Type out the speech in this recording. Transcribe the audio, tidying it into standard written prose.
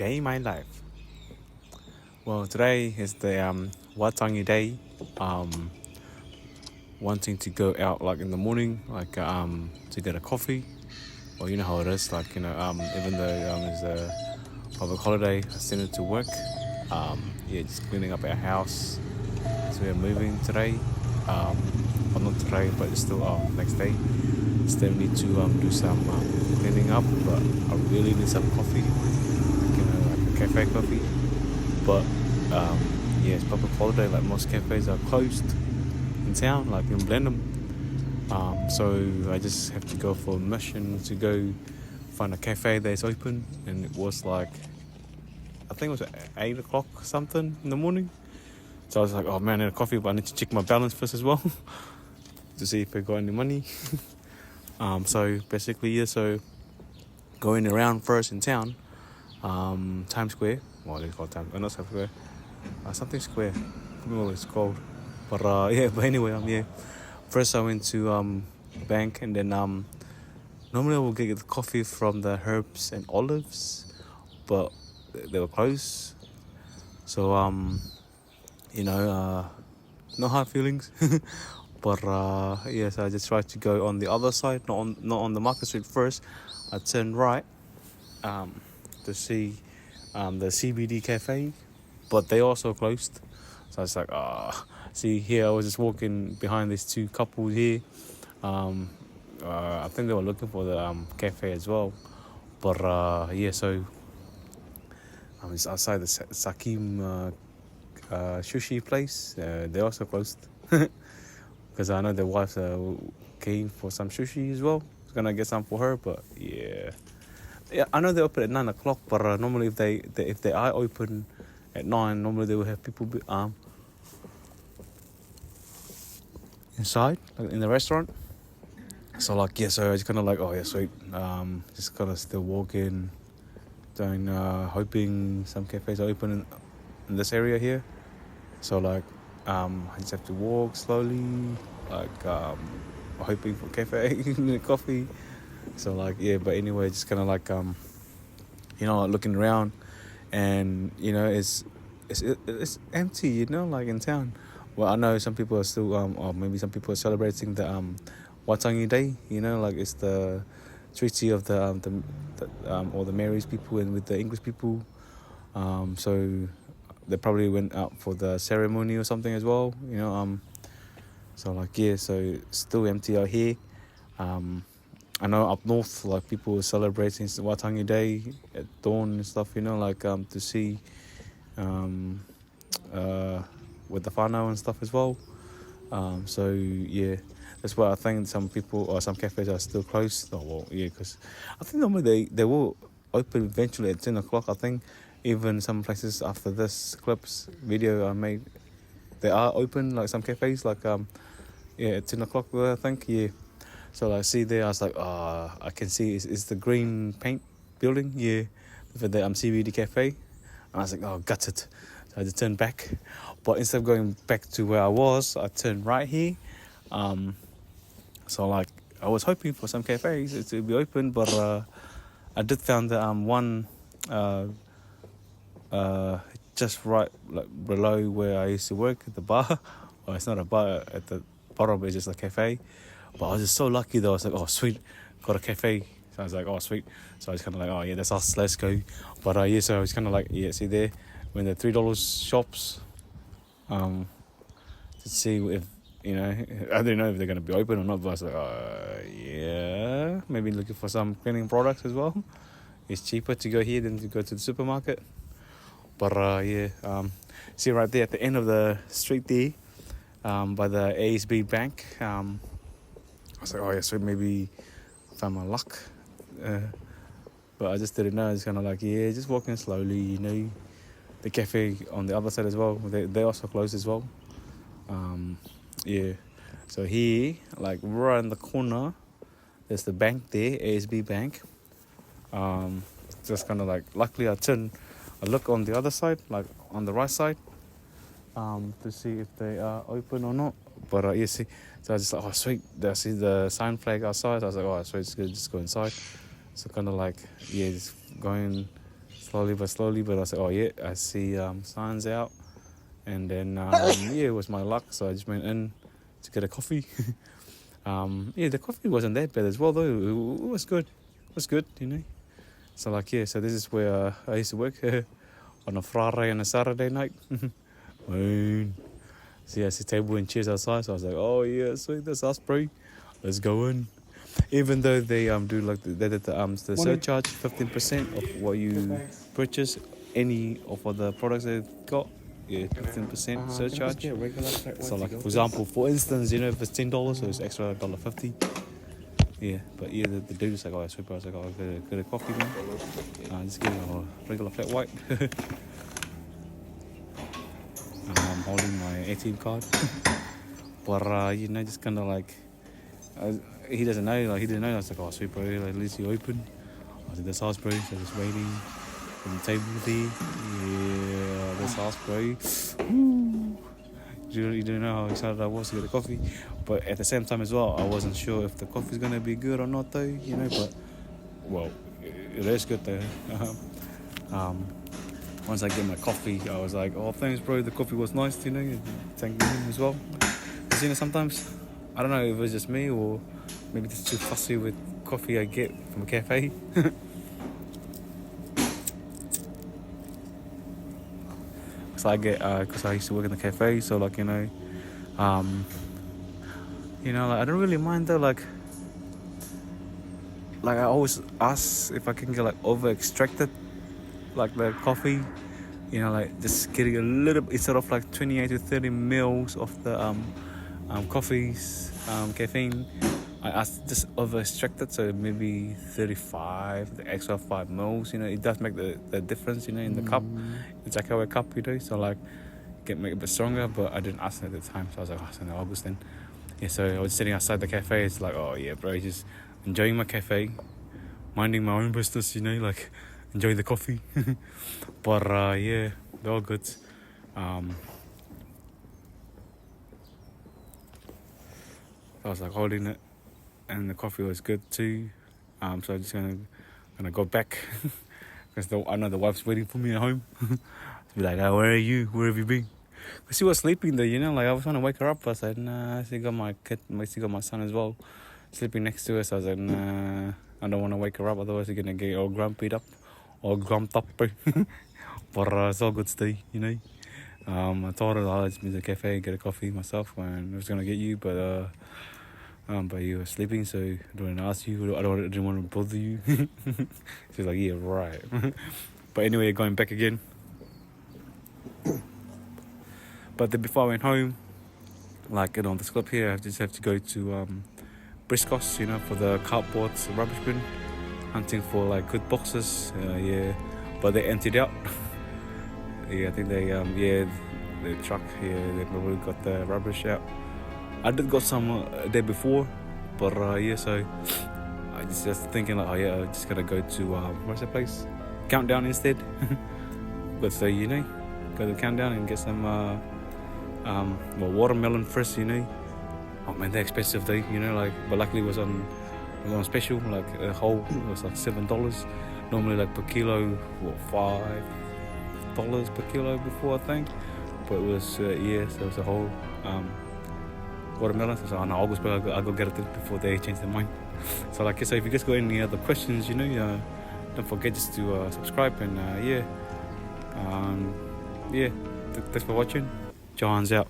day in my life. Well, today is the Waitangi day. Wanting to go out like in the morning, like to get a coffee. Well, you know how it is. Like even though it's a public holiday, I still need to work. Just cleaning up our house. So we're moving today. Well, not today, but it's still next day. Still need to do some cleaning up, but I really need some coffee, like a cafe coffee. But it's public holiday, like most cafes are closed in town, like in Blenheim. So I just have to go for a mission to go find a cafe that's open, and it was like, I think it was 8 o'clock or something in the morning. So I was like, oh man, I need a coffee, but I need to check my balance first as well to see if I got any money. So basically, so going around first in town, Times Square. Well, they call it Times, not Times Square, something Square. I don't know what it's called. But but anyway, first I went to bank, and then normally I will get the coffee from the Herbs and Olives, but they were closed. So no hard feelings. But so I just tried to go on the other side, not on the Market Street first. I turned right to see the CBD cafe, but they also closed. So I was like, see here I was just walking behind these two couples here. I think they were looking for the cafe as well. But so it's outside the Sakim sushi place. They also closed. Because I know the wife came for some sushi as well. I was gonna get some for her, but yeah, I know they open at 9 o'clock. But normally, if they are open at 9, normally they will have people inside, like in the restaurant. So so I was kind of like, oh yeah, sweet. Just gonna still walk in, hoping some cafes are open in this area here. So I just have to walk slowly, hoping for cafe, coffee. So but anyway, just kind of looking around, and it's empty, like in town. Well, I know some people are still, or maybe some people are celebrating the Waitangi Day. It's the treaty of the or the Mary's people and with the English people. So they probably went out for the ceremony or something as well, so so it's still empty out here. I know up north, people are celebrating Waitangi Day at dawn and stuff, to see with the whānau and stuff as well. That's why I think some people or some cafes are still closed. Because I think normally they will open eventually at 10 o'clock, I think. Even some places after this clips video I made, they are open, like some cafes, at 10 o'clock, I think, So see there, I was like, I can see it's the green paint building, for the CBD cafe. And I was like, gutted. So I just turned back. But instead of going back to where I was, I turned right here. So I was hoping for some cafes to be open, but I did found that one just right below where I used to work at the bar. Well, it's not a bar at the bottom, it's just a cafe. But I was just so lucky though. I was like, oh sweet, got a cafe. So I was like, oh sweet. So I was kind of like, oh yeah, that's us, let's go. But so I was kind of like, see there, when the $3 shops, to see if, I don't know if they're going to be open or not, but I was like, maybe looking for some cleaning products as well. It's cheaper to go here than to go to the supermarket. But see right there at the end of the street there, by the ASB Bank, I was like, so maybe I found my luck. But I just didn't know. It's kind of just walking slowly, The cafe on the other side as well, they also closed as well. So here, right in the corner, there's the bank there, ASB Bank. Just kind of luckily I look on the other side, on the right side, to see if they are open or not. But see, so I just like, oh sweet, I see the sign flag outside. I was like, oh sweet, it's good, just go inside. So kind of just going slowly but I was like, oh yeah, I see signs out. And then, yeah, it was my luck. So I just went in to get a coffee. Yeah, the coffee wasn't that bad as well, though. It was good. It was good, you know. So, like, yeah, so this is where I used to work on a Friday and a Saturday night. Man. So, yeah, it's a table and chairs outside. So I was like, oh, yeah, sweet, that's us, bro. Let's go in. Even though they do like the surcharge 15% of what you purchase, any of the products they've got, yeah, 15% surcharge. So like for example, for instance, you know, if it's $10, so it's extra $1.50. Yeah, but yeah, the dude's like, oh, super. I was like, oh, get a coffee, man. Just get a regular flat white. I'm holding my ATM card, but you know, just kind of like. He doesn't know, like he didn't know. I was like, oh sweet bro, like, at least you open. I was like, this house bro, so just waiting on the table there. Yeah, this house bro. You don't know how excited I was to get the coffee. But at the same time as well, I wasn't sure if the coffee's gonna be good or not though, you know, but well, it is good though. Once I get my coffee, I was like, oh thanks bro, the coffee was nice, you know, and thank him as well. Because you know, sometimes I don't know if it was just me or maybe just too fussy with coffee I get from a cafe. So I get, because I used to work in the cafe, so like, you know, like, I don't really mind though, like I always ask if I can get like over extracted, like the coffee, you know, like just getting a little, instead of like 28 to 30 mils of the coffee's caffeine, I asked just over extracted, so maybe 35, the extra 5 mils, you know, it does make the difference, you know, in the cup, the Jackaway cup, you know, so like, make it a bit stronger, but I didn't ask at the time, so I was like, oh, it's in August then. Yeah, so I was sitting outside the cafe, it's like, oh yeah, bro, just enjoying my cafe, minding my own business, you know, like, enjoying the coffee. But yeah, they're all good. I was like holding it, and the coffee was good too. So I'm just gonna go back because I know the wife's waiting for me at home. To be like, oh, where are you? Where have you been? Because she was sleeping there, you know. Like I was trying to wake her up. I said, nah. I still got my kid. I still got my son as well, sleeping next to her. So I said, nah. I don't want to wake her up. Otherwise, you're gonna get all grumpy up, all grumped up. But it's all good still, you know. I told her I'll just be to the cafe, get a coffee myself, and I was gonna get you, but you were sleeping, so I don't want to ask you. I didn't want to bother you. She's like, yeah, right. But anyway, going back again. But then before I went home, like, you know, on this clip here, I just have to go to Briscoe's, you know, for the cardboard rubbish bin, hunting for like good boxes. Yeah, but they emptied out. Yeah, I think they the truck here, they probably got the rubbish out. I did got some a day before, but yeah, so I just thinking like, oh yeah, I'm just gonna go to what's that place? Countdown instead. But so, you know, go to Countdown and get some watermelon first, you know. Oh man, they're expensive though, you know, like, but luckily it was on special, like a whole was like $7. Normally like per kilo, $5 per kilo before, I think. But it was so it was a whole watermelon. So I know August, but I'll go get it before they change their mind. So like I say, if you guys got any other questions, you know, don't forget just to subscribe, and thanks for watching. John's out.